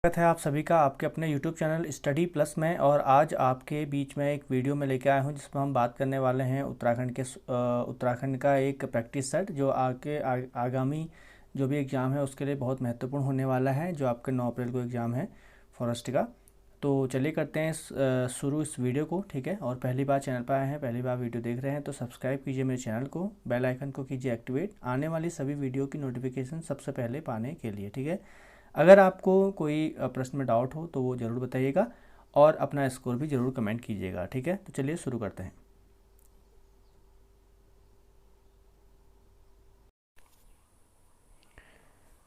स्वागत है आप सभी का आपके अपने YouTube चैनल स्टडी प्लस में। और आज आपके बीच में एक वीडियो में लेके आया हूं जिसमें हम बात करने वाले हैं उत्तराखंड का एक प्रैक्टिस सेट जो आगामी जो भी एग्ज़ाम है उसके लिए बहुत महत्वपूर्ण होने वाला है, जो आपके 9 अप्रैल को एग्ज़ाम है फॉरेस्ट का। तो चलिए करते हैं शुरू इस वीडियो को, ठीक है। और पहली बार चैनल पर आए हैं, पहली बार वीडियो देख रहे हैं तो सब्सक्राइब कीजिए मेरे चैनल को, बेल आइकन को कीजिए एक्टिवेट, आने वाली सभी वीडियो की नोटिफिकेशन सबसे पहले पाने के लिए, ठीक है। अगर आपको कोई प्रश्न में डाउट हो तो वो ज़रूर बताइएगा और अपना स्कोर भी ज़रूर कमेंट कीजिएगा, ठीक है। तो चलिए शुरू करते हैं।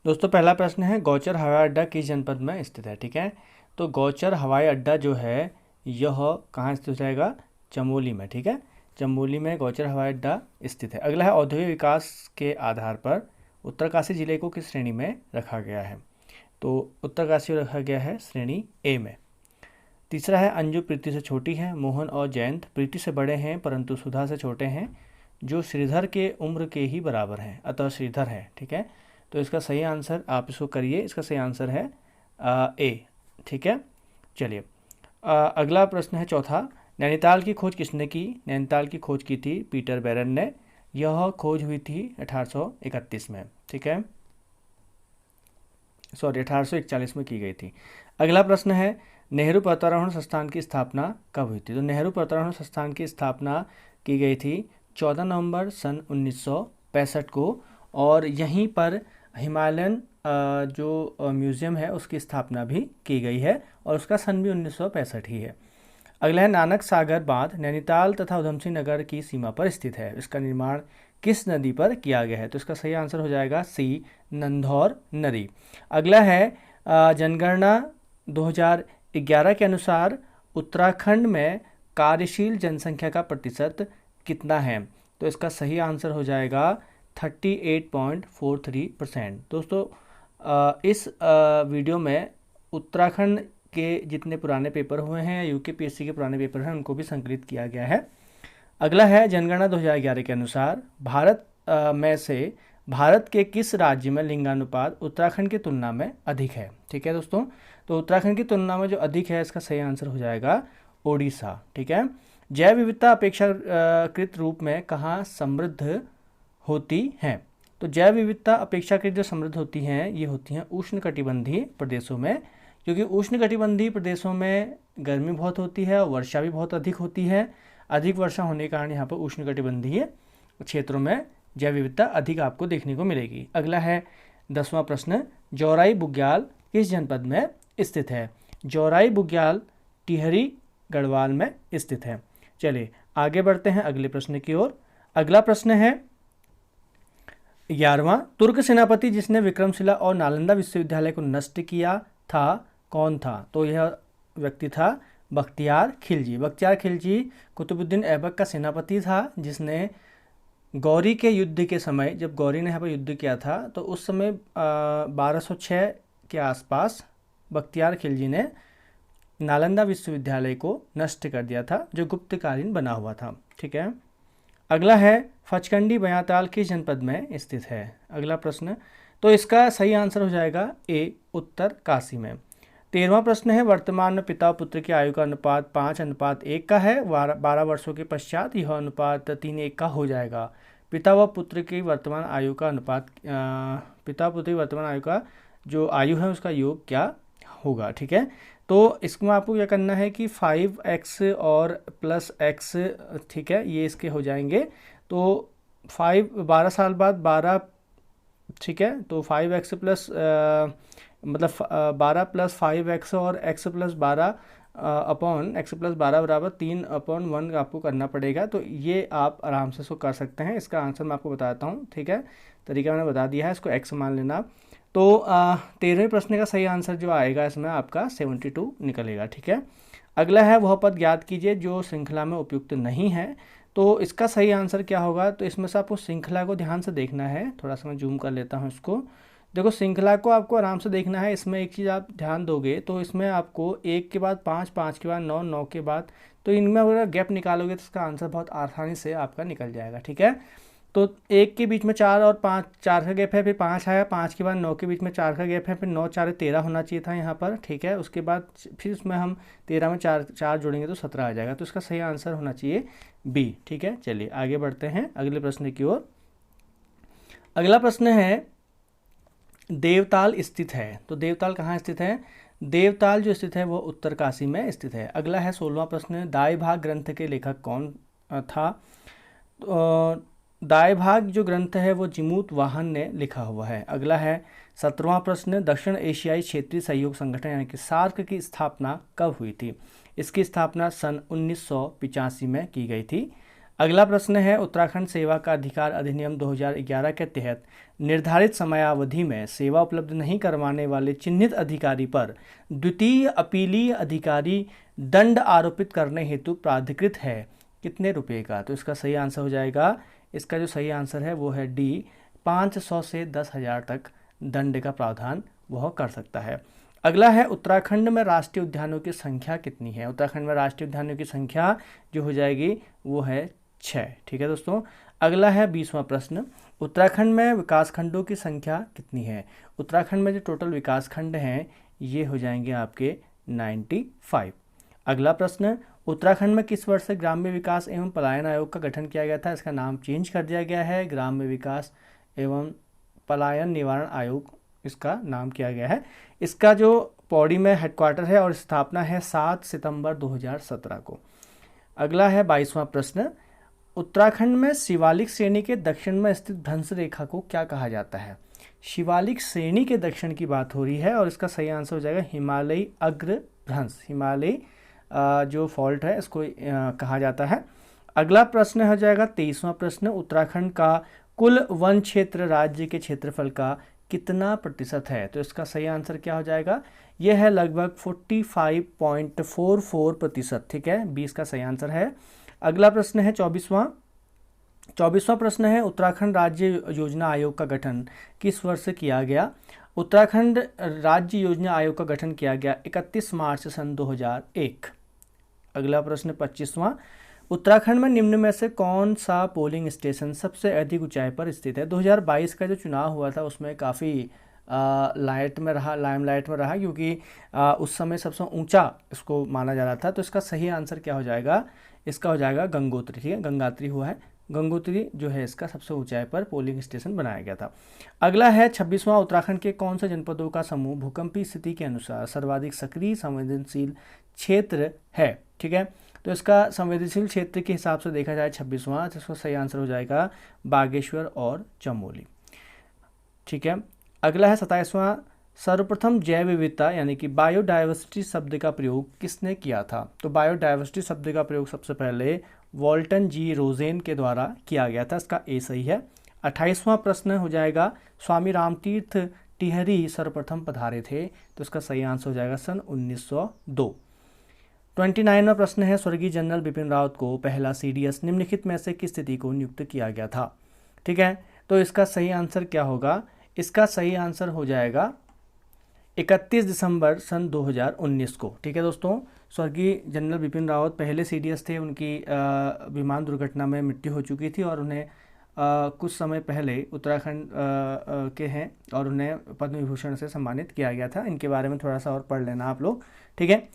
दोस्तों पहला प्रश्न है, गौचर हवाई अड्डा किस जनपद में स्थित है, ठीक है। तो गौचर हवाई अड्डा जो है यह कहाँ स्थित रहेगा? चमोली में, ठीक है। चमोली में गौचर हवाई अड्डा स्थित है। अगला है, औद्योगिक विकास के आधार पर उत्तरकाशी जिले को किस श्रेणी में रखा गया है? तो उत्तरकाशी रखा गया है श्रेणी ए में। तीसरा है, अंजू प्रीति से छोटी है, मोहन और जयंत प्रीति से बड़े हैं परंतु सुधा से छोटे हैं, जो श्रीधर के उम्र के ही बराबर हैं अतः श्रीधर है, ठीक है। तो इसका सही आंसर आप इसको करिए, इसका सही आंसर है ए, ठीक है। चलिए अगला प्रश्न है चौथा, नैनीताल की खोज किसने की? नैनीताल की खोज की थी पीटर बैरन ने। यह खोज हुई थी 1831 में, ठीक है, सॉरी 1841 में की गई थी। अगला प्रश्न है, नेहरू पर्वतारोहण संस्थान की स्थापना कब हुई थी? तो नेहरू पर्वतारोहण संस्थान की स्थापना की गई थी 14 नवंबर सन 1965 को, और यहीं पर हिमालयन जो म्यूज़ियम है उसकी स्थापना भी की गई है और उसका सन भी 1965 ही है। अगला है, नानक सागर बांध नैनीताल तथा उधमसिंह नगर की सीमा पर स्थित है, इसका निर्माण किस नदी पर किया गया है? तो इसका सही आंसर हो जाएगा सी, नंधौर नदी। अगला है, जनगणना 2011 के अनुसार उत्तराखंड में कार्यशील जनसंख्या का प्रतिशत कितना है? तो इसका सही आंसर हो जाएगा 38.43%। दोस्तों इस वीडियो में उत्तराखंड के जितने पुराने पेपर हुए हैं या यूकेपीएससी के पुराने पेपर हैं उनको भी संकलित किया गया है। अगला है, जनगणना 2011 के अनुसार भारत के किस राज्य में लिंगानुपात उत्तराखंड की तुलना में अधिक है? ठीक है दोस्तों, तो उत्तराखंड की तुलना में जो अधिक है इसका सही आंसर हो जाएगा ओडिशा, ठीक है। जैव विविधता अपेक्षाकृत रूप में कहाँ समृद्ध होती हैं? तो जैव विविधता अपेक्षाकृत जो समृद्ध होती हैं ये होती हैं उष्णकटिबंधीय प्रदेशों में, क्योंकि उष्णकटिबंधीय प्रदेशों में गर्मी बहुत होती है और वर्षा भी बहुत अधिक होती है। अधिक वर्षा होने के कारण यहाँ पर उष्णकटिबंधीय क्षेत्रों में जैव विविधता अधिक आपको देखने को मिलेगी। अगला है 10वां प्रश्न, जौराई बुग्याल किस जनपद में स्थित है? जौराई बुग्याल टिहरी गढ़वाल में स्थित है। चलिए आगे बढ़ते हैं अगले प्रश्न की ओर। अगला प्रश्न है 11वां, तुर्क सेनापति जिसने विक्रमशिला और नालंदा विश्वविद्यालय को नष्ट किया था कौन था? तो यह व्यक्ति था बख्तियार खिलजी। बख्तियार खिलजी कुतुबुद्दीन ऐबक का सेनापति था, जिसने गौरी के युद्ध के समय, जब गौरी ने यहाँ पर युद्ध किया था तो उस समय 1206 के आसपास बख्तियार खिलजी ने नालंदा विश्वविद्यालय को नष्ट कर दिया था जो गुप्तकालीन बना हुआ था, ठीक है। अगला है, फचकंडी बयाताल किस जनपद में स्थित है? अगला प्रश्न, तो इसका सही आंसर हो जाएगा ए, उत्तरकाशी में। 13वां प्रश्न है, वर्तमान में पिता और पुत्र की आयु का अनुपात 5:1 का है, 12 वर्षों के पश्चात यह अनुपात 3:1 का हो जाएगा। पिता व पुत्र की वर्तमान आयु का अनुपात पिता पुत्र की वर्तमान आयु का जो आयु है उसका योग क्या होगा, ठीक है। तो इसमें आपको क्या करना है कि 5x और प्लस x, ठीक है, ये इसके हो जाएंगे। तो 12 साल बाद 12, ठीक है, तो 5x प्लस मतलब 12 प्लस 5x और x plus 12 upon x plus 12 बराबर 3/1 आपको करना पड़ेगा। तो ये आप आराम से इसको कर सकते हैं। इसका आंसर मैं आपको बताता हूँ, ठीक है, तरीका मैंने बता दिया है, इसको x मान लेना। तो 13वें प्रश्न का सही आंसर जो आएगा इसमें आपका 72 निकलेगा, ठीक है। अगला है, वह पद ज्ञात कीजिए जो श्रृंखला में उपयुक्त नहीं है। तो इसका सही आंसर क्या होगा? तो इसमें से आपको श्रृंखला को ध्यान से देखना है। थोड़ा सा मैं जूम कर लेता हूँ इसको। देखो श्रृंखला को आपको आराम से देखना है। इसमें एक चीज़ आप ध्यान दोगे तो इसमें आपको 1 के बाद 5, 5 के बाद 9, 9 के बाद, तो इनमें अगर गैप निकालोगे तो इसका आंसर बहुत आसानी से आपका निकल जाएगा, ठीक है। तो 1 के बीच में 4 और 5, 4 का गैप है, फिर 5 आया, 5 के बाद 9 के बीच में 4 का गैप है, फिर 9 4 13 होना चाहिए था यहाँ पर, ठीक है। उसके बाद फिर उसमें हम 13 में 4 जोड़ेंगे तो 17 आ जाएगा। तो इसका सही आंसर होना चाहिए बी, ठीक है। चलिए आगे बढ़ते हैं अगले प्रश्न की ओर। अगला प्रश्न है देवताल स्थित है। तो देवताल कहाँ स्थित है? देवताल जो स्थित है वो उत्तरकाशी में स्थित है। अगला है 16वां प्रश्न, दाई भाग ग्रंथ के लेखक कौन था? तो दाई भाग जो ग्रंथ है वो जिमूत वाहन ने लिखा हुआ है। अगला है 17वां प्रश्न, दक्षिण एशियाई क्षेत्रीय सहयोग संगठन यानी कि सार्क की स्थापना कब हुई थी? इसकी स्थापना सन 1985 में की गई थी। अगला प्रश्न है उत्तराखंड सेवा का अधिकार अधिनियम 2011 के तहत निर्धारित समयावधि में सेवा उपलब्ध नहीं करवाने वाले चिन्हित अधिकारी पर द्वितीय अपीलीय अधिकारी दंड आरोपित करने हेतु प्राधिकृत है कितने रुपए का? तो इसका सही आंसर हो जाएगा, इसका जो सही आंसर है वो है डी, 500 से 10,000 तक दंड का प्रावधान वह कर सकता है। अगला है उत्तराखंड में राष्ट्रीय उद्यानों की संख्या कितनी है? उत्तराखंड में राष्ट्रीय उद्यानों की संख्या जो हो जाएगी वो है 6, ठीक है दोस्तों। अगला है 20वां प्रश्न, उत्तराखंड में विकासखंडों की संख्या कितनी है? उत्तराखंड में जो टोटल विकासखंड हैं ये हो जाएंगे आपके 95। अगला प्रश्न, उत्तराखंड में किस वर्ष से ग्राम्य विकास एवं पलायन आयोग का गठन किया गया था? इसका नाम चेंज कर दिया गया है, ग्राम्य विकास एवं पलायन निवारण आयोग इसका नाम किया गया है। इसका जो पौड़ी में हेडक्वार्टर है और स्थापना है 7 सितंबर 2017 को। अगला है 22वां प्रश्न, उत्तराखंड में शिवालिक श्रेणी के दक्षिण में स्थित भ्रंश रेखा को क्या कहा जाता है? शिवालिक श्रेणी के दक्षिण की बात हो रही है और इसका सही आंसर हो जाएगा हिमालयी अग्र भ्रंश। हिमालयी जो फॉल्ट है इसको कहा जाता है। अगला प्रश्न हो जाएगा 23वां प्रश्न, उत्तराखंड का कुल वन क्षेत्र राज्य के क्षेत्रफल का कितना प्रतिशत है? तो इसका सही आंसर क्या हो जाएगा? यह है लगभग 45.44%, ठीक है। 20 का सही आंसर है। अगला प्रश्न है 24वां प्रश्न है, उत्तराखंड राज्य योजना आयोग का गठन किस वर्ष किया गया? उत्तराखंड राज्य योजना आयोग का गठन किया गया 31 मार्च सन 2001। अगला प्रश्न 25वां, उत्तराखंड में निम्न में से कौन सा पोलिंग स्टेशन सबसे अधिक ऊंचाई पर स्थित है? 2022 का जो चुनाव हुआ था उसमें काफ़ी लाइमलाइट में रहा क्योंकि उस समय सबसे ऊंचा इसको माना जा रहा था। तो इसका सही आंसर क्या हो जाएगा? इसका हो जाएगा गंगोत्री, ठीक है। गंगात्री हुआ है, गंगोत्री जो है इसका सबसे ऊंचाई पर पोलिंग स्टेशन बनाया गया था। अगला है 26वां, उत्तराखंड के कौन से जनपदों का समूह भूकंपीय स्थिति के अनुसार सर्वाधिक सक्रिय संवेदनशील क्षेत्र है? ठीक है, तो इसका संवेदनशील क्षेत्र के हिसाब से देखा जाए 26वां, तो इसका सही आंसर हो जाएगा बागेश्वर और चमोली, ठीक है। अगला है 27वां, सर्वप्रथम जैव विविधता यानी कि बायोडाइवर्सिटी शब्द का प्रयोग किसने किया था? तो बायोडाइवर्सिटी शब्द का प्रयोग सबसे पहले वॉल्टन जी रोजेन के द्वारा किया गया था, इसका ए सही है। 28वां प्रश्न हो जाएगा, स्वामी रामतीर्थ टिहरी सर्वप्रथम पधारे थे? तो इसका सही आंसर हो जाएगा सन 1902। 29वां प्रश्न है, स्वर्गीय जनरल बिपिन रावत को पहला CDS निम्नलिखित में से किस स्थिति को नियुक्त किया गया था? ठीक है, तो इसका सही आंसर क्या होगा? इसका सही आंसर हो जाएगा 31 दिसंबर सन 2019 को, ठीक है दोस्तों। स्वर्गीय जनरल बिपिन रावत पहले CDS थे, उनकी विमान दुर्घटना में मृत्यु हो चुकी थी और उन्हें कुछ समय पहले उत्तराखंड के हैं और उन्हें पद्म विभूषण से सम्मानित किया गया था। इनके बारे में थोड़ा सा और पढ़ लेना आप लोग, ठीक है।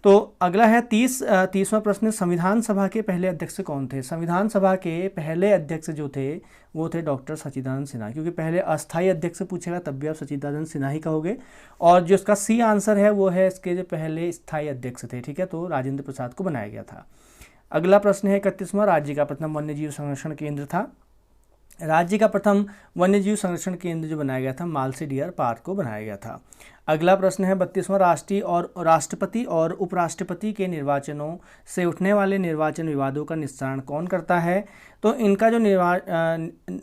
तो अगला है 30वां प्रश्न, संविधान सभा के पहले अध्यक्ष कौन थे? संविधान सभा के पहले अध्यक्ष जो थे वो थे डॉक्टर सच्चिदानंद सिन्हा, क्योंकि पहले अस्थायी अध्यक्ष पूछेगा तब भी आप सच्चिदानंद सिन्हा ही कहोगे। और जो इसका सी आंसर है वो है इसके जो पहले स्थायी अध्यक्ष थे, ठीक है, तो राजेंद्र प्रसाद को बनाया गया था। अगला प्रश्न है 31वां, राज्य का प्रथम वन्यजीव संरक्षण केंद्र था। राज्य का प्रथम वन्यजीव संरक्षण केंद्र जो बनाया गया था मालसी डियर पार्क को बनाया गया था। अगला प्रश्न है 32वां, राष्ट्रपति और उपराष्ट्रपति के निर्वाचनों से उठने वाले निर्वाचन विवादों का निस्तारण कौन करता है? तो इनका जो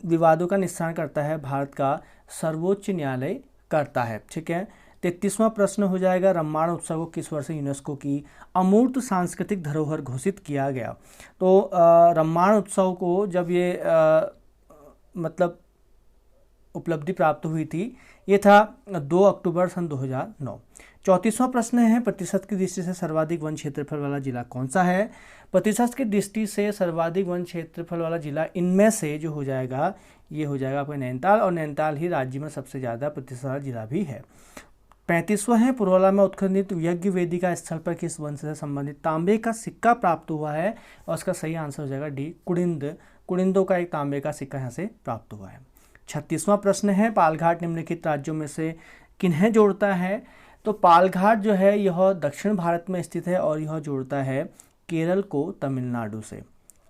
विवादों का निस्तारण करता है भारत का सर्वोच्च न्यायालय करता है, ठीक है। 33वां प्रश्न हो जाएगा, रामायण उत्सव को किस वर्ष यूनेस्को की अमूर्त सांस्कृतिक धरोहर घोषित किया गया? तो रामायण उत्सव को जब ये मतलब उपलब्धि प्राप्त हुई थी, ये था 2 अक्टूबर सन 2009। 34वां प्रश्न है, प्रतिशत की दृष्टि से सर्वाधिक वन क्षेत्रफल वाला जिला कौन सा है? प्रतिशत की दृष्टि से सर्वाधिक वन क्षेत्रफल वाला जिला इनमें से जो हो जाएगा, ये हो जाएगा आपका नैनीताल, और नैनीताल ही राज्य में सबसे ज़्यादा प्रतिशत वाला जिला भी है। 35वां है, पुरोला में उत्खननित यज्ञ वेदिका स्थल पर किस वन से संबंधित तांबे का सिक्का प्राप्त हुआ है? और इसका सही आंसर हो जाएगा डी, कुड़िंद। कुड़िंदों का एक तांबे का सिक्का यहाँ से प्राप्त हुआ है। 36वां प्रश्न है, पालघाट निम्नलिखित राज्यों में से किन्हें जोड़ता है? तो पालघाट जो है यह दक्षिण भारत में स्थित है और यह जोड़ता है केरल को तमिलनाडु से।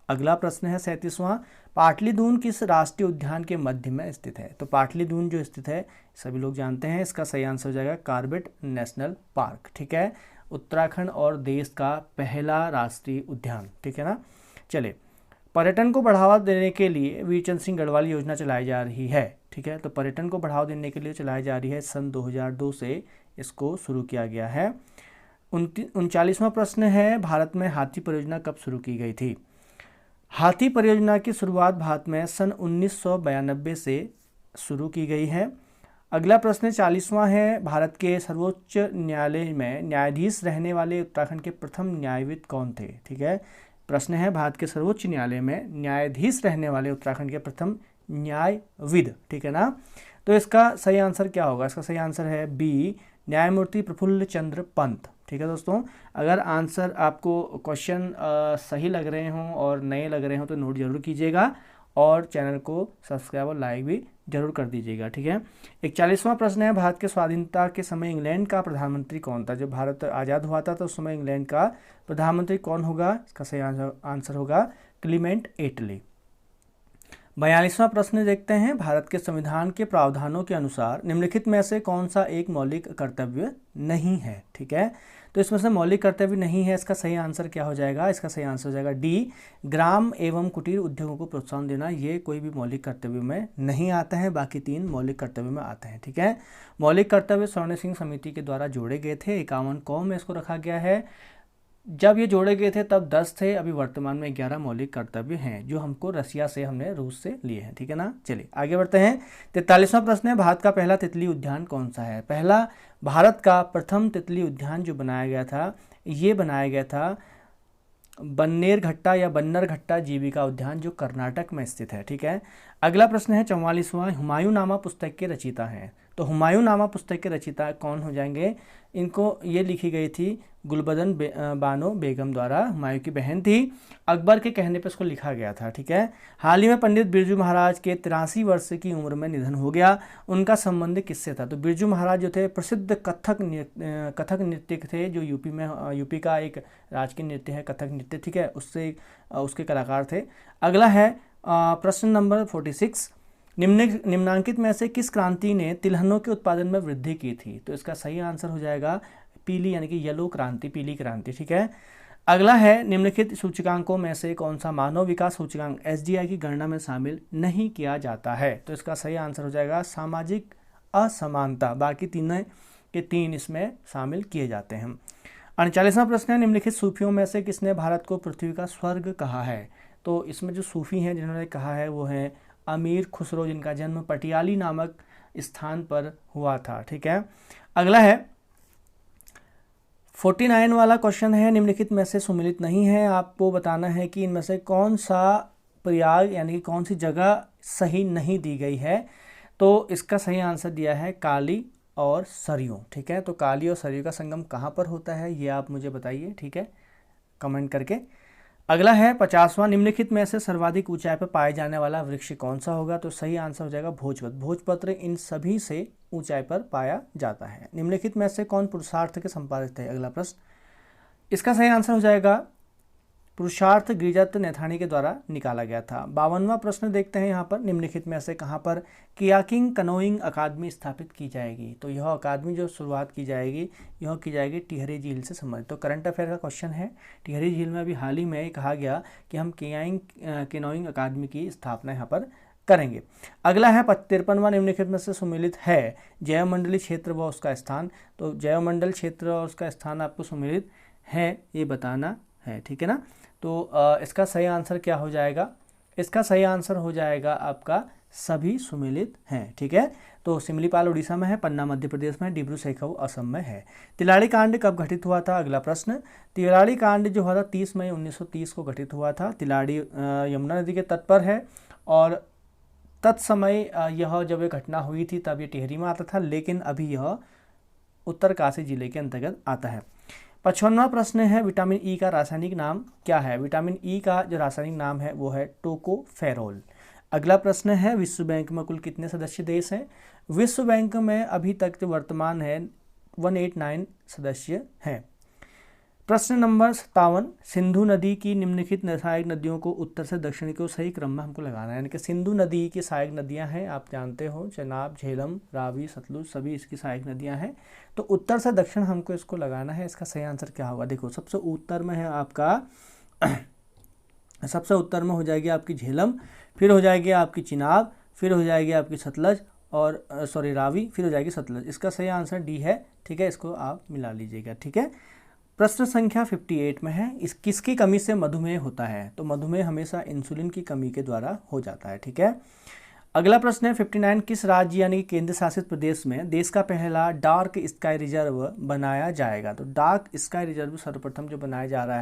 अगला प्रश्न है 37वां, पाटलिदून किस राष्ट्रीय उद्यान के मध्य में स्थित है? तो पाटलिदून जो स्थित है सभी लोग जानते हैं, इसका सही आंसर हो जाएगा कार्बेट नेशनल पार्क। ठीक है, उत्तराखंड और देश का पहला राष्ट्रीय उद्यान। ठीक है ना। चलिए, पर्यटन को बढ़ावा देने के लिए वीरचंद सिंह गढ़वाल योजना चलाई जा रही है। ठीक है, तो पर्यटन को बढ़ावा देने के लिए चलाई जा रही है, सन 2002 से इसको शुरू किया गया है। 39वां प्रश्न है, भारत में हाथी परियोजना कब शुरू की गई थी? हाथी परियोजना की शुरुआत भारत में सन 1992 से शुरू की गई है। अगला प्रश्न 40वां है, भारत के सर्वोच्च न्यायालय में न्यायाधीश रहने वाले उत्तराखंड के प्रथम न्यायविद कौन थे? ठीक है, प्रश्न है भारत के सर्वोच्च न्यायालय में न्यायाधीश रहने वाले उत्तराखंड के प्रथम न्यायविद। ठीक है ना। तो इसका सही आंसर क्या होगा? इसका सही आंसर है बी, न्यायमूर्ति प्रफुल्ल चंद्र पंत। ठीक है दोस्तों, अगर आंसर आपको क्वेश्चन सही लग रहे हों और नए लग रहे हों तो नोट जरूर कीजिएगा और चैनल को सब्सक्राइब और लाइक भी जरूर कर दीजिएगा। ठीक है। 41वां प्रश्न है, भारत के स्वाधीनता के समय इंग्लैंड का प्रधानमंत्री कौन था? जब भारत आज़ाद हुआ था तो उस समय इंग्लैंड का प्रधानमंत्री कौन होगा? इसका सही आंसर होगा क्लीमेंट एटली। 42वां प्रश्न देखते हैं, भारत के संविधान के प्रावधानों के अनुसार निम्नलिखित में से कौन सा एक मौलिक कर्तव्य नहीं है? ठीक है, तो इसमें से मौलिक कर्तव्य नहीं है, इसका सही आंसर क्या हो जाएगा? इसका सही आंसर हो जाएगा डी, ग्राम एवं कुटीर उद्योगों को प्रोत्साहन देना। ये कोई भी मौलिक कर्तव्य में नहीं आता है, बाकी 3 मौलिक कर्तव्य में आते हैं। ठीक है, मौलिक कर्तव्य स्वर्ण सिंह समिति के द्वारा जोड़े गए थे, 51 कॉम में इसको रखा गया है। जब ये जोड़े गए थे तब 10 थे, अभी वर्तमान में 11 मौलिक कर्तव्य हैं जो हमको रसिया से, हमने रूस से लिए हैं। ठीक है ना। चलिए आगे बढ़ते हैं। 43वां प्रश्न है, भारत का पहला तितली उद्यान कौन सा है? पहला भारत का प्रथम तितली उद्यान जो बनाया गया था, ये बनाया गया था बन्नेरघट्टा या बन्नरघट्टा जीविका उद्यान जो कर्नाटक में स्थित है। ठीक है। अगला प्रश्न है 44वां, हुमायूंनामा पुस्तक के रचयिता हैं। तो हुमायूंनामा पुस्तक के रचयिता कौन हो जाएंगे? इनको ये लिखी गई थी गुलबदन बानो बेगम द्वारा, हुमायूं की बहन थी, अकबर के कहने पर इसको लिखा गया था। ठीक है। हाल ही में पंडित बिरजू महाराज के 83 वर्ष की उम्र में निधन हो गया, उनका संबंध किससे था? तो बिरजू महाराज जो थे प्रसिद्ध कथक नृत्य थे, जो यूपी का एक राजकीय नृत्य है कथक नृत्य। ठीक है, उससे उसके कलाकार थे। अगला है प्रश्न नंबर 46, निम्नांकित में से किस क्रांति ने तिलहनों के उत्पादन में वृद्धि की थी? तो इसका सही आंसर हो जाएगा पीली, यानी कि येलो क्रांति, पीली क्रांति। ठीक है। अगला है, निम्नलिखित सूचकांकों में से कौन सा मानव विकास सूचकांक SDI की गणना में शामिल नहीं किया जाता है? तो इसका सही आंसर हो जाएगा सामाजिक असमानता। बाकी 3 के 3 इसमें शामिल किए जाते हैं। 39वां प्रश्न है, निम्नलिखित सूफियों में से किसने भारत को पृथ्वी का स्वर्ग कहा है? तो इसमें जो सूफी हैं जिन्होंने कहा है वो है अमीर खुसरो, जिनका जन्म पटियाली नामक स्थान पर हुआ था। ठीक है। अगला है 49 वाला क्वेश्चन है, निम्नलिखित में से सुमेलित नहीं है, आपको बताना है कि इनमें से कौन सा प्रयाग यानी कि कौन सी जगह सही नहीं दी गई है। तो इसका सही आंसर दिया है काली और सरयू। ठीक है, तो काली और सरयू का संगम कहाँ पर होता है ये आप मुझे बताइए। ठीक है, कमेंट करके। अगला है 50वां, निम्नलिखित में से सर्वाधिक ऊंचाई पर पाए जाने वाला वृक्ष कौन सा होगा? तो सही आंसर हो जाएगा भोजपत्र। भोजपत्र इन सभी से ऊंचाई पर पाया जाता है। निम्नलिखित में से कौन पुरुषार्थ के संपादक थे? अगला प्रश्न, इसका सही आंसर हो जाएगा पुरुषार्थ गिरिजादत्त नैथानी के द्वारा निकाला गया था। 52वां प्रश्न देखते हैं यहाँ पर, निम्नलिखित में से कहाँ पर कियाकिंग कनोइंग अकादमी स्थापित की जाएगी? तो यह अकादमी जो शुरुआत की जाएगी यह की जाएगी टिहरी झील से संबंधित। तो करंट अफेयर का क्वेश्चन है, टिहरी झील में अभी हाल ही में कहा गया कि हम कियाकिंग अकादमी की स्थापना यहाँ पर करेंगे। अगला है 53वां, निम्नलिखित में से सुमेलित है जैवमंडलीय क्षेत्र व उसका स्थान। तो जैवमंडल क्षेत्र और उसका स्थान आपको सुमेलित है ये बताना है। ठीक है ना। तो इसका सही आंसर क्या हो जाएगा? इसका सही आंसर हो जाएगा आपका सभी सुमेलित हैं। ठीक है, तो सिमलीपाल उड़ीसा में है, पन्ना मध्य प्रदेश में है, डिब्रू सैखव असम में है। तिलाड़ी कांड कब घटित हुआ था? अगला प्रश्न, तिलाड़ी कांड जो हुआ था 30 मई 1930 को घटित हुआ था। तिलाड़ी यमुना नदी के तट पर है और तत्समय यह जब ये घटना हुई थी तब ये टिहरी में आता था, लेकिन अभी यह उत्तरकाशी जिले के अंतर्गत आता है। 55वां प्रश्न है, विटामिन ई का रासायनिक नाम क्या है? विटामिन ई का जो रासायनिक नाम है वो है टोकोफेरोल। अगला प्रश्न है, विश्व बैंक में कुल कितने सदस्य देश हैं? विश्व बैंक में अभी तक जो वर्तमान है 189 सदस्य हैं। प्रश्न नंबर 57, सिंधु नदी की निम्नलिखित सहायक नदियों को उत्तर से दक्षिण को सही क्रम में हमको लगाना है। यानी कि सिंधु नदी की सहायक नदियां हैं, आप जानते हो, चेनाब, झेलम, रावी, सतलुज, सभी इसकी सहायक नदियां हैं। तो उत्तर से दक्षिण हमको इसको लगाना है। इसका सही आंसर क्या होगा? देखो, सबसे उत्तर में है आपका सबसे उत्तर में हो जाएगी आपकी झेलम, फिर हो जाएगी आपकी चिनाब, फिर हो जाएगी आपकी सतलज और रावी, फिर हो जाएगी सतलज। इसका सही आंसर डी है। ठीक है, इसको आप मिला लीजिएगा। ठीक है, प्रश्न संख्या 58 में है, इस किसकी कमी से मधुमेह होता है? तो मधुमेह हमेशा इंसुलिन की कमी के द्वारा हो जाता है। ठीक है, अगला प्रश्न है 59, किस राज्य यानी कि केंद्र शासित प्रदेश में देश का पहला डार्क स्काई रिजर्व बनाया जाएगा? तो डार्क स्काई रिजर्व सर्वप्रथम जो बनाया जा रहा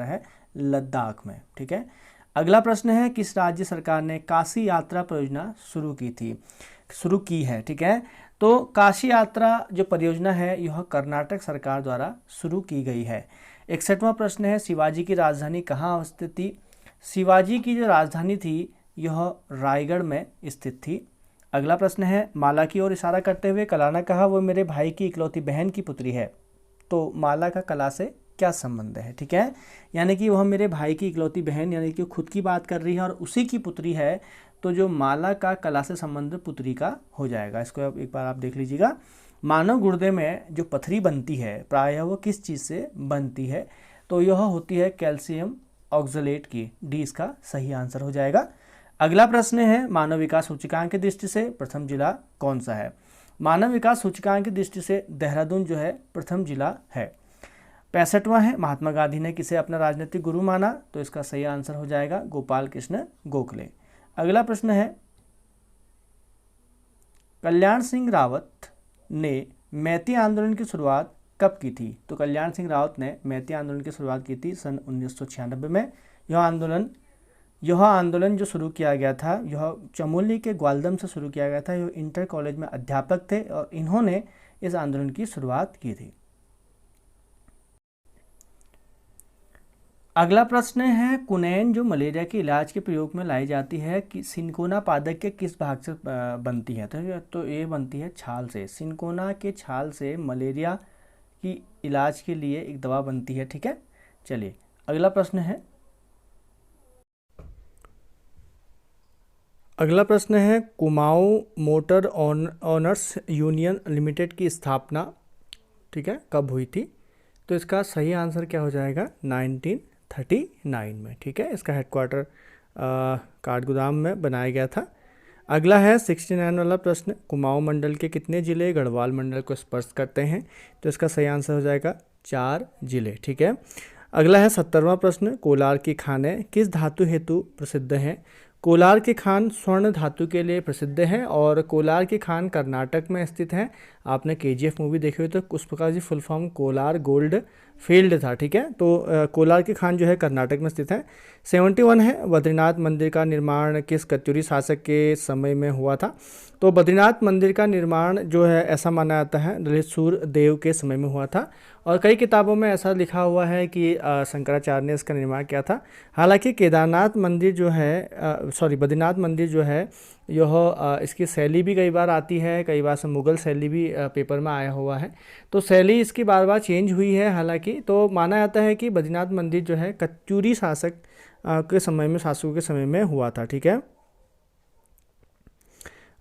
है लद्दाख में। ठीक है, अगला प्रश्न है, किस राज्य सरकार ने काशी यात्रा परियोजना शुरू की है? ठीक है, तो काशी यात्रा जो परियोजना है यह कर्नाटक सरकार द्वारा शुरू की गई है। 61वां प्रश्न है, शिवाजी की राजधानी कहाँ अवस्थित थी? शिवाजी की जो राजधानी थी यह रायगढ़ में स्थित थी। अगला प्रश्न है, माला की ओर इशारा करते हुए कला ने कहा वो मेरे भाई की इकलौती बहन की पुत्री है। तो माला का कला से क्या संबंध है? ठीक है, यानी कि वह मेरे भाई की इकलौती बहन यानी कि खुद की बात कर रही है और उसी की पुत्री है, तो जो माला का कला से संबंध पुत्री का हो जाएगा। इसको अब एक बार आप देख लीजिएगा। मानव गुर्दे में जो पथरी बनती है प्रायः वो किस चीज़ से बनती है? तो यह होती है कैल्शियम ऑक्सलेट की। डी इसका सही आंसर हो जाएगा। अगला प्रश्न है, मानव विकास सूचकांक की दृष्टि से प्रथम जिला कौन सा है? मानव विकास सूचकांक की दृष्टि से देहरादून जो है प्रथम जिला है। 65वां है, महात्मा गांधी ने किसे अपना राजनीतिक गुरु माना? तो इसका सही आंसर हो जाएगा गोपाल कृष्ण गोखले। अगला प्रश्न है, कल्याण सिंह रावत ने मैती आंदोलन की शुरुआत कब की थी? तो कल्याण सिंह रावत ने मैती आंदोलन की शुरुआत की थी सन 1996 में। यह आंदोलन जो शुरू किया गया था यह चमोली के ग्वालदम से शुरू किया गया था। यह इंटर कॉलेज में अध्यापक थे और इन्होंने इस आंदोलन की शुरुआत की थी। अगला प्रश्न है, कुनैन जो मलेरिया के इलाज के प्रयोग में लाई जाती है कि सिनकोना पादप के किस भाग से बनती है? तो ये बनती है छाल से। सिनकोना के छाल से मलेरिया की इलाज के लिए एक दवा बनती है। ठीक है, चलिए अगला प्रश्न है। अगला प्रश्न है, Kumaon motor honours union limited की स्थापना ठीक है कब हुई थी? तो इसका सही आंसर क्या हो जाएगा? 1939 में। ठीक है, इसका हेडक्वार्टर काठगोदाम में बनाया गया था। अगला है 69 वाला प्रश्न, कुमाऊं मंडल के कितने जिले गढ़वाल मंडल को स्पर्श करते हैं? तो इसका सही आंसर हो जाएगा 4 जिले। ठीक है, अगला है 70वां प्रश्न, कोलार की खानें किस धातु हेतु प्रसिद्ध हैं? कोलार की खान स्वर्ण धातु के लिए प्रसिद्ध है और कोलार की खान कर्नाटक में स्थित है। आपने KGF मूवी देखी हुई तो उस प्रकार की full form Kolar gold field था। ठीक है, तो कोलार की खान जो है कर्नाटक में स्थित है। 71 है, बद्रीनाथ मंदिर का निर्माण किस कत्यूरी शासक के समय में हुआ था? तो बद्रीनाथ मंदिर का निर्माण जो है ऐसा माना जाता है ललितसूर देव के समय में हुआ था और कई किताबों में ऐसा लिखा हुआ है कि शंकराचार्य ने इसका निर्माण किया था। हालांकि केदारनाथ मंदिर जो है बद्रीनाथ मंदिर जो है यह इसकी शैली भी कई बार आती है, कई बार से मुग़ल शैली भी पेपर में आया हुआ है, तो शैली इसकी बार बार चेंज हुई है। हालांकि तो माना जाता है कि बद्रीनाथ मंदिर जो है कत्यूरी शासकों के समय में हुआ था। ठीक है,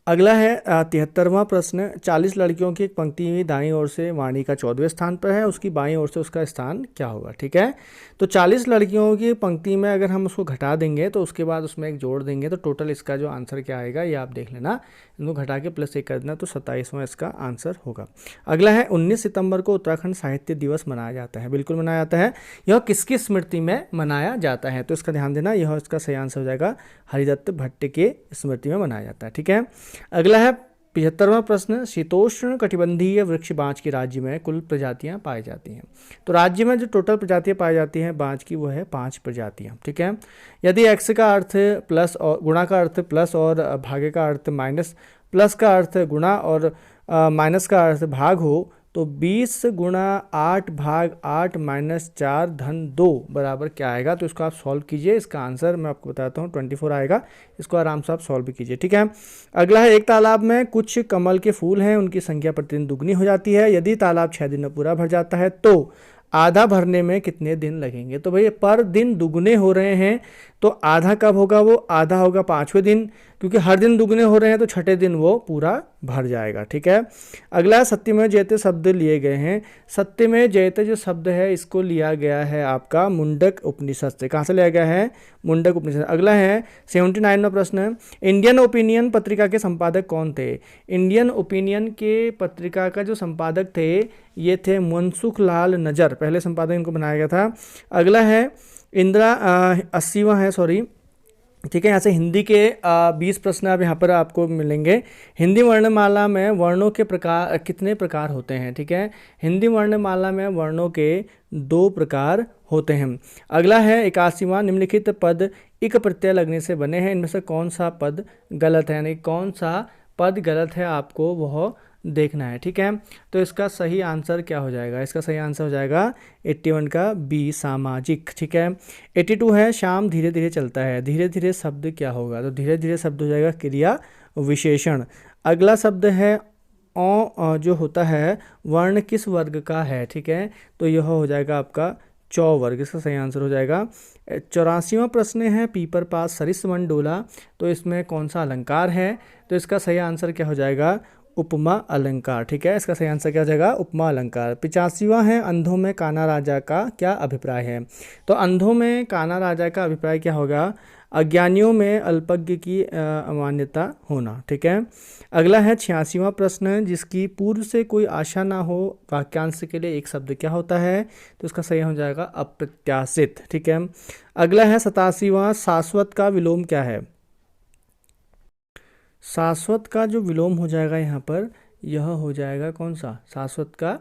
अगला है 73वां प्रश्न। 40 लड़कियों की एक पंक्ति में दाईं ओर से वाणी का 14वें स्थान पर है, उसकी बाईं ओर से उसका स्थान क्या होगा? ठीक है, तो 40 लड़कियों की पंक्ति में अगर हम उसको घटा देंगे तो उसके बाद उसमें एक जोड़ देंगे तो टोटल इसका जो आंसर क्या आएगा ये आप देख लेना, इनको घटा के +1 कर देना तो 27वां इसका आंसर होगा। अगला है 19 सितंबर को उत्तराखंड साहित्य दिवस मनाया जाता है। बिल्कुल मनाया जाता है। यह किसकी स्मृति में मनाया जाता है? तो इसका ध्यान देना, यह इसका सही आंसर हो जाएगा हरिदत्त भट्ट के स्मृति में मनाया जाता है। ठीक है, अगला है 75वां प्रश्न। शीतोष्ण कटिबंधीय वृक्ष बांज के राज्य में कुल प्रजातियां पाई जाती हैं। तो राज्य में जो टोटल प्रजातियां पाई जाती हैं बांज की वो है 5 प्रजातियां। ठीक है, यदि x का अर्थ प्लस और गुणा का अर्थ प्लस और भागे का अर्थ माइनस, प्लस का अर्थ गुणा और माइनस का अर्थ भाग हो तो 20 गुणा 8 भाग 8 माइनस 4 धन 2 बराबर क्या आएगा? तो इसको आप सॉल्व कीजिए। इसका आंसर मैं आपको बताता हूँ 24 आएगा। इसको आराम से आप सॉल्व भी कीजिए। ठीक है, अगला है एक तालाब में कुछ कमल के फूल हैं, उनकी संख्या प्रतिदिन दुगनी हो जाती है। यदि तालाब 6 दिन में पूरा भर जाता है तो आधा भरने में कितने दिन लगेंगे? तो भैया पर दिन दुगने हो रहे हैं तो आधा कब होगा? वो आधा होगा 5वें दिन, क्योंकि हर दिन दुगने हो रहे हैं तो 6ठे दिन वो पूरा भर जाएगा। ठीक है, अगला सत्यमेव जयते शब्द लिए गए हैं। सत्यमेव जयते जो शब्द है इसको लिया गया है आपका मुंडक उपनिषद से। कहाँ से लिया गया है? मुंडक उपनिषद। अगला है 79वां प्रश्न। इंडियन ओपिनियन पत्रिका के संपादक कौन थे? इंडियन ओपिनियन के पत्रिका का जो संपादक थे ये थे मनसुख लाल नजर, पहले संपादक इनको बनाया गया था। अगला है इंदिरा 80वां है, सॉरी। ठीक है, यहाँ से हिंदी के 20 प्रश्न अब यहाँ पर आपको मिलेंगे। हिंदी वर्णमाला में वर्णों के प्रकार कितने प्रकार होते हैं? ठीक है, हिंदी वर्णमाला में वर्णों के 2 प्रकार होते हैं। अगला है 81वां। निम्नलिखित पद इक प्रत्यय लगने से बने हैं, इनमें से कौन सा पद गलत है? यानी कौन सा पद गलत है आपको वह देखना है। ठीक है, तो इसका सही आंसर क्या हो जाएगा? इसका सही आंसर हो जाएगा 81 का बी, सामाजिक। ठीक है, 82 है शाम धीरे धीरे चलता है। धीरे धीरे शब्द क्या होगा? तो धीरे धीरे शब्द हो जाएगा क्रिया विशेषण। अगला शब्द है औ जो होता है वर्ण किस वर्ग का है? ठीक है, तो यह हो जाएगा आपका चौ वर्ग। इसका सही आंसर हो जाएगा। 84वां प्रश्न है पीपर पास सरिस वन डोला, तो इसमें कौन सा अलंकार है? तो इसका सही आंसर क्या हो जाएगा? उपमा अलंकार। ठीक है, इसका सही आंसर क्या हो जाएगा? उपमा अलंकार। 85वां है अंधों में कान्हा राजा का क्या अभिप्राय है? तो अंधों में कान्हा राजा का अभिप्राय क्या होगा? अज्ञानियों में अल्पज्ञ की अमान्यता होना। ठीक है, अगला है 86वां प्रश्न। जिसकी पूर्व से कोई आशा ना हो वाक्यांश के लिए एक शब्द क्या होता है? तो इसका सही हो जाएगा अप्रत्याशित। ठीक है, अगला है 87वां। शाश्वत का विलोम क्या है? शाश्वत का जो विलोम हो जाएगा यहाँ पर यह हो जाएगा कौन सा? शाश्वत का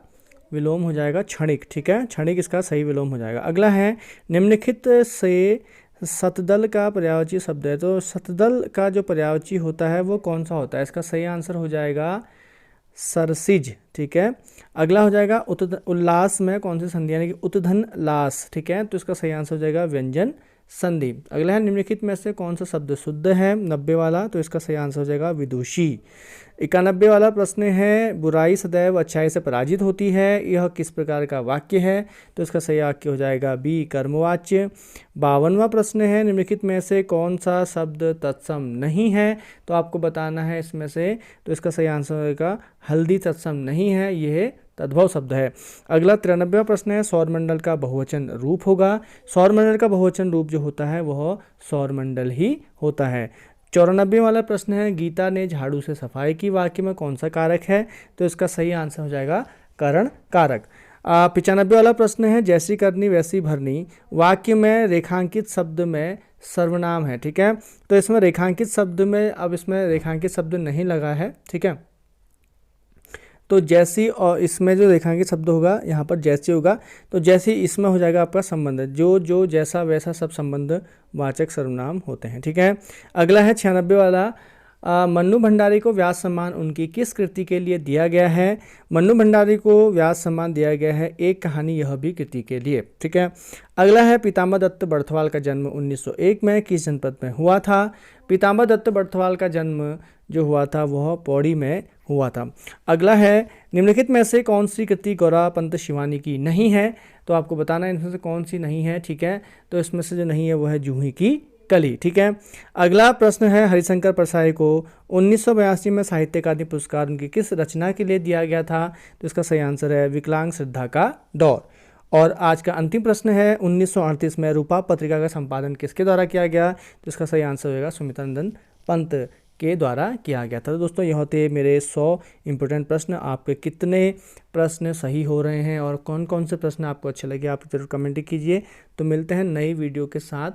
विलोम हो जाएगा क्षणिक। ठीक है, क्षणिक इसका सही विलोम हो जाएगा। अगला है निम्नलिखित से सतदल का पर्यायवाची शब्द है, तो सतदल का जो पर्यायवाची होता है वो कौन सा होता है? इसका सही आंसर हो जाएगा सरसिज। ठीक है, अगला हो जाएगा उल्लास में कौन सी संधि? यानी कि उत्धन लास। ठीक है, तो इसका सही आंसर हो जाएगा व्यंजन संधि। अगला है निम्नलिखित में से कौन सा शब्द शुद्ध है? 90 वाला, तो इसका सही आंसर हो जाएगा विदुषी। 91 वाला प्रश्न है बुराई सदैव अच्छाई से पराजित होती है, यह किस प्रकार का वाक्य है? तो इसका सही वाक्य हो जाएगा बी, कर्मवाच्य। 52वां प्रश्न है निम्नलिखित में से कौन सा शब्द तत्सम नहीं है? तो आपको बताना है इसमें से, तो इसका सही आंसर होगा हल्दी तत्सम नहीं है, यह तद्भव शब्द है। अगला 93वां प्रश्न है सौरमंडल का बहुवचन रूप होगा। सौरमंडल का बहुवचन रूप जो होता है वह सौरमंडल ही होता है। 94 वाला प्रश्न है गीता ने झाड़ू से सफाई की, वाक्य में कौन सा कारक है? तो इसका सही आंसर हो जाएगा करण कारक। 95 वाला प्रश्न है जैसी करनी वैसी भरनी, वाक्य में रेखांकित शब्द में सर्वनाम है। ठीक है, तो इसमें रेखांकित शब्द में, अब इसमें रेखांकित शब्द नहीं लगा है। ठीक है, तो जैसी और इसमें जो रेखांकित शब्द होगा यहाँ पर जैसी होगा, तो जैसी इसमें हो जाएगा आपका संबंध, जो जैसा वैसा सब संबंध वाचक सर्वनाम होते हैं। ठीक है, अगला है 96 वाला मन्नू भंडारी को व्यास सम्मान उनकी किस कृति के लिए दिया गया है? मन्नू भंडारी को व्यास सम्मान दिया गया है एक कहानी यह भी कृति के लिए। ठीक है, अगला है पीताम्बर दत्त बर्थवाल का जन्म 1901 में किस जनपद में हुआ था? पीताम्बर दत्त बर्थवाल का जन्म जो हुआ था वह पौड़ी में हुआ था। अगला है निम्नलिखित में से कौन सी कृति गौरा पंत शिवानी की नहीं है? तो आपको बताना है इनमें से कौन सी नहीं है। ठीक है, तो इसमें से जो नहीं है वह है जूही की कली। ठीक है, अगला प्रश्न है, हरिशंकर परसाई को 1982 में साहित्य अकादमी पुरस्कार उनकी किस रचना के लिए दिया गया था? तो इसका सही आंसर है विकलांग श्रद्धा का दौर। और आज का अंतिम प्रश्न है, 1938 में रूपा पत्रिका का संपादन किसके द्वारा किया गया? तो इसका सही आंसर होगा सुमित्रानंदन पंत के द्वारा किया गया था। तो दोस्तों यह होते मेरे 100 इंपॉर्टेंट प्रश्न। आपके कितने प्रश्न सही हो रहे हैं और कौन कौन से प्रश्न आपको अच्छे लगे आप जरूर कमेंट कीजिए। तो मिलते हैं नई वीडियो के साथ।